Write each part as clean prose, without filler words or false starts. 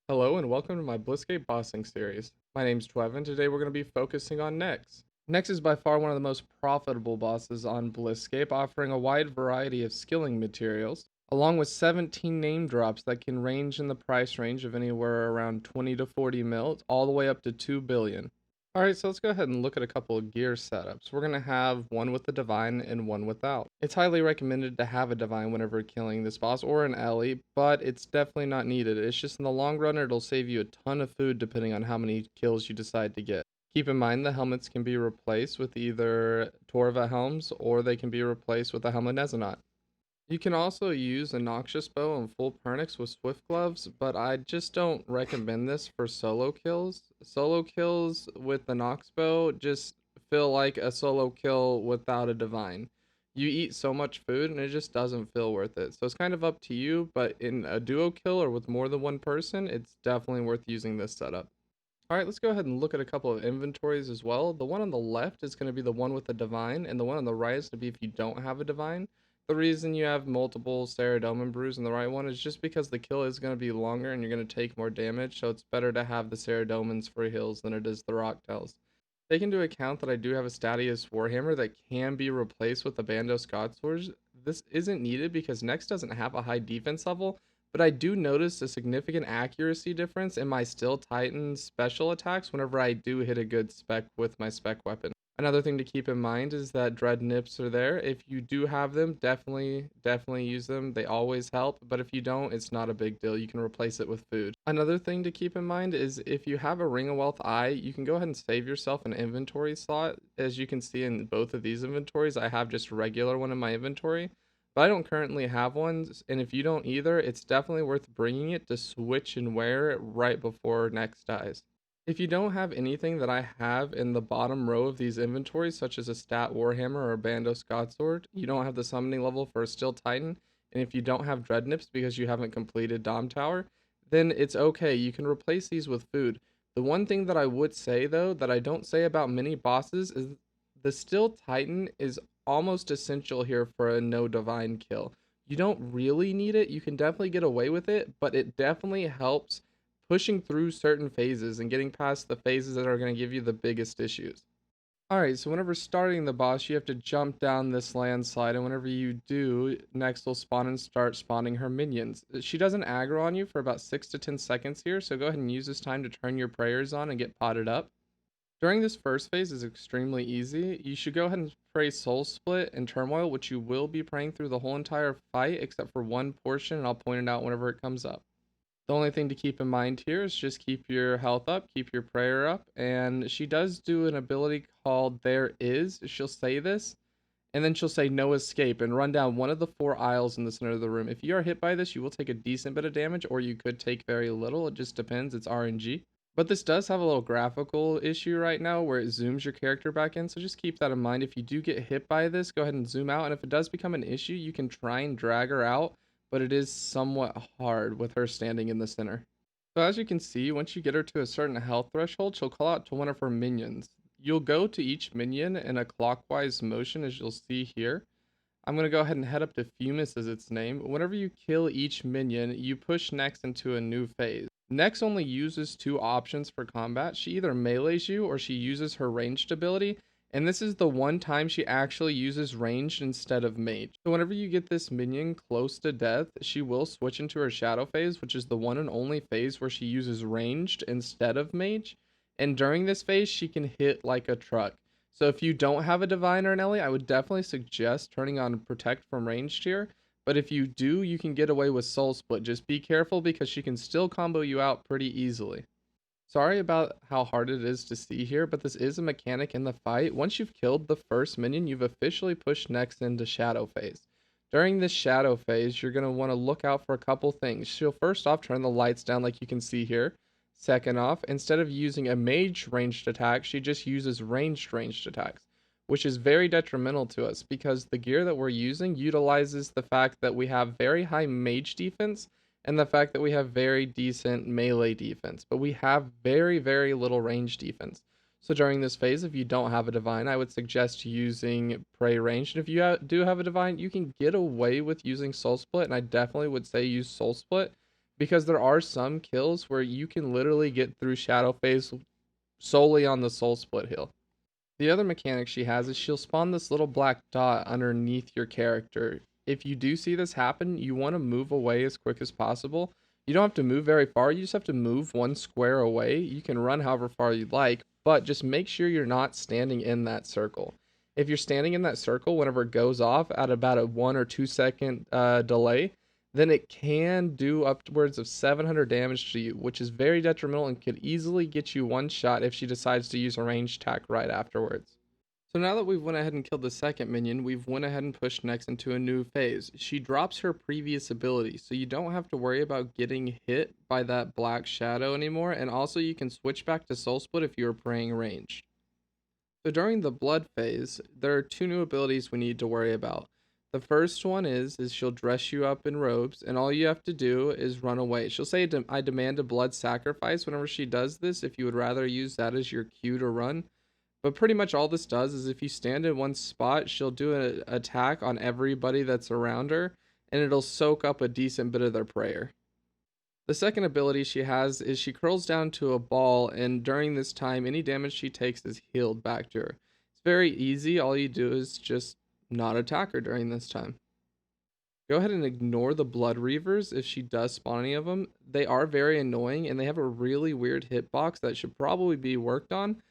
Hello and welcome to my BlissScape bossing series. My name's Tweva and today we're going to be focusing on Nex. Nex is by far one of the most profitable bosses on BlissScape, offering a wide variety of skilling materials, along with 17 name drops that can range in the price range of anywhere around 20 to 40 mil, all the way up to 2 billion. Alright, so let's go ahead and look at a couple of gear setups. We're going to have one with the Divine and one without. It's highly recommended to have a Divine whenever killing this boss, or an Ellie, but it's definitely not needed. It's just in the long run, it'll save you a ton of food depending on how many kills you decide to get. Keep in mind the helmets can be replaced with either Tweva helms, or they can be replaced with a helmet Nezanot. You can also use a Noxious Bow and full Pernix with Swift Gloves, but I just don't recommend this for solo kills. Solo kills with the Nox Bow just feel like a solo kill without a Divine. You eat so much food and it just doesn't feel worth it. So it's kind of up to you, but in a duo kill or with more than one person, it's definitely worth using this setup. Alright, let's go ahead and look at a couple of inventories as well. The one on the left is going to be the one with the Divine, and the one on the right is going to be if you don't have a Divine. The reason you have multiple Ceradomin brews in the right one is just because the kill is going to be longer and you're going to take more damage, so it's better to have the Ceradomins for heals than it is the Rocktails. Take into account that I do have a Statius Warhammer that can be replaced with the Bando Scott Swords. This isn't needed because Nex doesn't have a high defense level, but I do notice a significant accuracy difference in my Steel Titan special attacks whenever I do hit a good spec with my spec weapon. Another thing to keep in mind is that dread nips are there. If you do have them, definitely use them. They always help, but if you don't, it's not a big deal. You can replace it with food. Another thing to keep in mind is if you have a Ring of Wealth eye, you can go ahead and save yourself an inventory slot. As you can see in both of these inventories, I have just a regular one in my inventory, but I don't currently have one, and if you don't either, it's definitely worth bringing it to switch and wear it right before Nex dies. If you don't have anything that I have in the bottom row of these inventories, such as a Stat Warhammer or a Bando Scott Sword, you don't have the summoning level for a Steel Titan, and if you don't have Dread Nips because you haven't completed Dom Tower, then it's okay. You can replace these with food. The one thing that I would say, though, that I don't say about many bosses is the Steel Titan is almost essential here for a no divine kill. You don't really need it. You can definitely get away with it, but it definitely helps pushing through certain phases and getting past the phases that are going to give you the biggest issues. Alright, so whenever starting the boss, you have to jump down this landslide, and whenever you do, Nex will spawn and start spawning her minions. She doesn't aggro on you for about 6 to 10 seconds here, so go ahead and use this time to turn your prayers on and get potted up. During this first phase is extremely easy. You should go ahead and pray Soul Split and Turmoil, which you will be praying through the whole entire fight, except for one portion, and I'll point it out whenever it comes up. The only thing to keep in mind here is just keep your health up, keep your prayer up, and she does do an ability called There Is. She'll say this, and then she'll say No Escape and run down one of the 4 aisles in the center of the room. If you are hit by this, you will take a decent bit of damage, or you could take very little. It just depends. It's RNG. But this does have a little graphical issue right now where it zooms your character back in, so just keep that in mind. If you do get hit by this, go ahead and zoom out, and if it does become an issue, you can try and drag her out, but it is somewhat hard with her standing in the center. So as you can see, once you get her to a certain health threshold, she'll call out to one of her minions. You'll go to each minion in a clockwise motion, as you'll see here. I'm going to go ahead and head up to Fumus as its name. Whenever you kill each minion, you push Nex into a new phase. Nex only uses 2 options for combat. She either melees you or she uses her ranged ability, and this is the one time she actually uses ranged instead of mage. So whenever you get this minion close to death, she will switch into her shadow phase, which is the one and only phase where she uses ranged instead of mage. And during this phase, she can hit like a truck. So if you don't have a divine or an Ellie, I would definitely suggest turning on protect from ranged here. But if you do, you can get away with soul split. Just be careful because she can still combo you out pretty easily. Sorry about how hard it is to see here, but this is a mechanic in the fight. Once you've killed the first minion, you've officially pushed Nex into shadow phase. During this shadow phase, you're going to want to look out for a couple things. She'll first off turn the lights down like you can see here. Second off, instead of using a mage ranged attack, she just uses ranged attacks, which is very detrimental to us because the gear that we're using utilizes the fact that we have very high mage defense and the fact that we have very decent melee defense, but we have very little range defense. So during this phase, if you don't have a divine, I would suggest using prey range. And if you do have a divine, you can get away with using soul split, and I definitely would say use soul split because there are some kills where you can literally get through Shadow Phase solely on the Soul Split heal. The other mechanic she has is she'll spawn this little black dot underneath your character. If you do see this happen, you want to move away as quick as possible. You don't have to move very far, you just have to move one square away. You can run however far you'd like, but just make sure you're not standing in that circle. If you're standing in that circle whenever it goes off at about a 1 or 2 second delay, then it can do upwards of 700 damage to you, which is very detrimental and could easily get you one shot if she decides to use a ranged attack right afterwards. So now that we've went ahead and killed the second minion, we've went ahead and pushed Nex into a new phase. She drops her previous ability, so you don't have to worry about getting hit by that black shadow anymore, and also you can switch back to Soul Split if you are praying ranged. So during the blood phase, there are two new abilities we need to worry about. The first one is she'll dress you up in robes, and all you have to do is run away. She'll say, I demand a blood sacrifice whenever she does this, if you would rather use that as your cue to run. But pretty much all this does is if you stand in one spot, she'll do an attack on everybody that's around her, and it'll soak up a decent bit of their prayer. The second ability she has is she curls down to a ball, and during this time, any damage she takes is healed back to her. It's very easy. All you do is just not attack her during this time. Go ahead and ignore the Blood Reavers if she does spawn any of them. They are very annoying, and they have a really weird hitbox that should probably be worked on.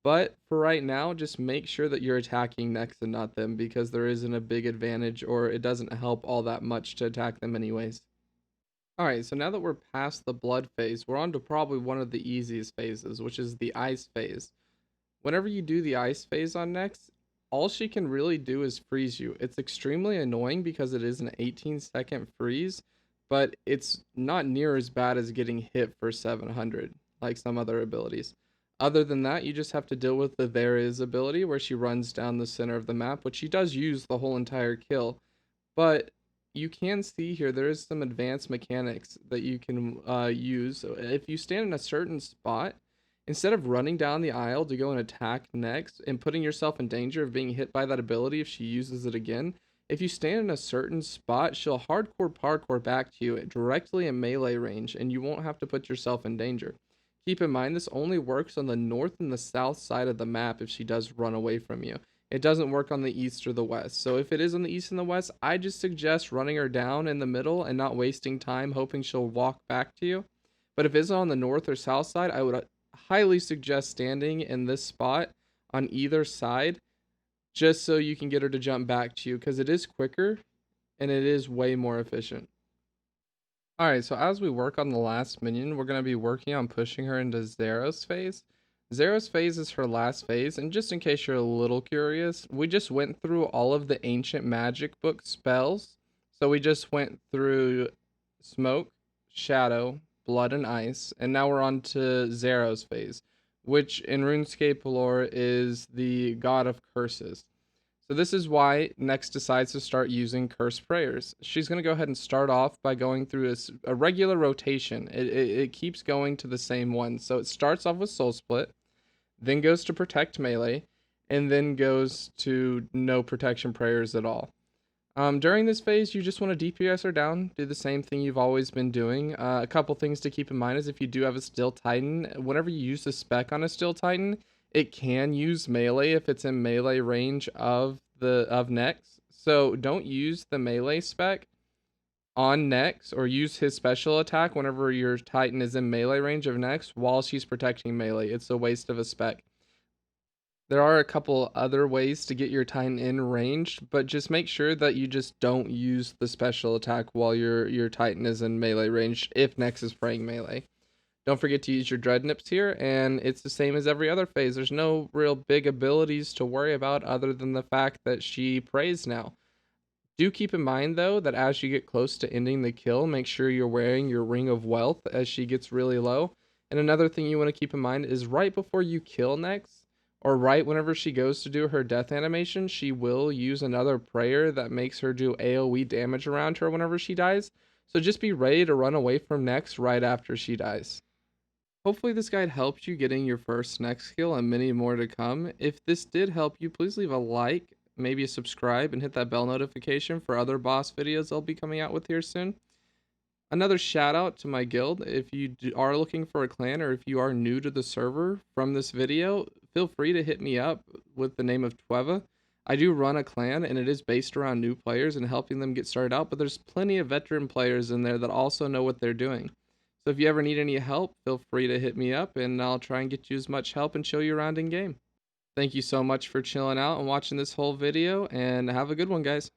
But for right now, just make sure that you're attacking Nex and not them, because there isn't a big advantage, or it doesn't help all that much to attack them anyways. Alright, so now that we're past the blood phase, we're on to probably one of the easiest phases, which is the ice phase. Whenever you do the ice phase on Nex, all she can really do is freeze you. It's extremely annoying because it is an 18-second freeze, but it's not near as bad as getting hit for 700, like some other abilities. Other than that, you just have to deal with the There Is ability, where she runs down the center of the map, which she does use the whole entire kill, but you can see here there is some advanced mechanics that you can use. So if you stand in a certain spot, instead of running down the aisle to go and attack next and putting yourself in danger of being hit by that ability if she uses it again, if you stand in a certain spot, she'll hardcore parkour back to you directly in melee range, and you won't have to put yourself in danger. Keep in mind, this only works on the north and the south side of the map if she does run away from you. It doesn't work on the east or the west. So if it is on the east and the west, I just suggest running her down in the middle and not wasting time hoping she'll walk back to you. But if it's on the north or south side, I would highly suggest standing in this spot on either side, just so you can get her to jump back to you, because it is quicker and it is way more efficient. Alright, so as we work on the last minion, we're going to be working on pushing her into Zero's phase. Zero's phase is her last phase, and just in case you're a little curious, we just went through all of the ancient magic book spells. So we just went through Smoke, Shadow, Blood, and Ice, and now we're on to Zero's phase, which in RuneScape lore is the god of curses. So this is why Nex decides to start using curse prayers. She's going to go ahead and start off by going through a regular rotation. It keeps going to the same one. So it starts off with Soul Split, then goes to Protect Melee, and then goes to no protection prayers at all. During this phase, you just want to DPS her down, do the same thing you've always been doing. A couple things to keep in mind is if you do have a Steel Titan, whenever you use the spec on a Steel Titan, it can use melee if it's in melee range of Nex. So don't use the melee spec on Nex, or use his special attack whenever your Titan is in melee range of Nex while she's protecting melee. It's a waste of a spec. There are a couple other ways to get your Titan in range, but just make sure that you just don't use the special attack while your Titan is in melee range if Nex is praying melee. Don't forget to use your Dread Nips here, and it's the same as every other phase. There's no real big abilities to worry about other than the fact that she prays now. Do keep in mind, though, that as you get close to ending the kill, make sure you're wearing your Ring of Wealth as she gets really low. And another thing you want to keep in mind is right before you kill Nex, or right whenever she goes to do her death animation, she will use another prayer that makes her do AoE damage around her whenever she dies. So just be ready to run away from Nex right after she dies. Hopefully this guide helped you getting your first Nex skill and many more to come. If this did help you, please leave a like, maybe a subscribe, and hit that bell notification for other boss videos I'll be coming out with here soon. Another shout out to my guild. If you are looking for a clan or if you are new to the server from this video, feel free to hit me up with the name of Tweva. I do run a clan and it is based around new players and helping them get started out, but there's plenty of veteran players in there that also know what they're doing. So if you ever need any help, feel free to hit me up and I'll try and get you as much help and show you around in game. Thank you so much for chilling out and watching this whole video, and have a good one, guys.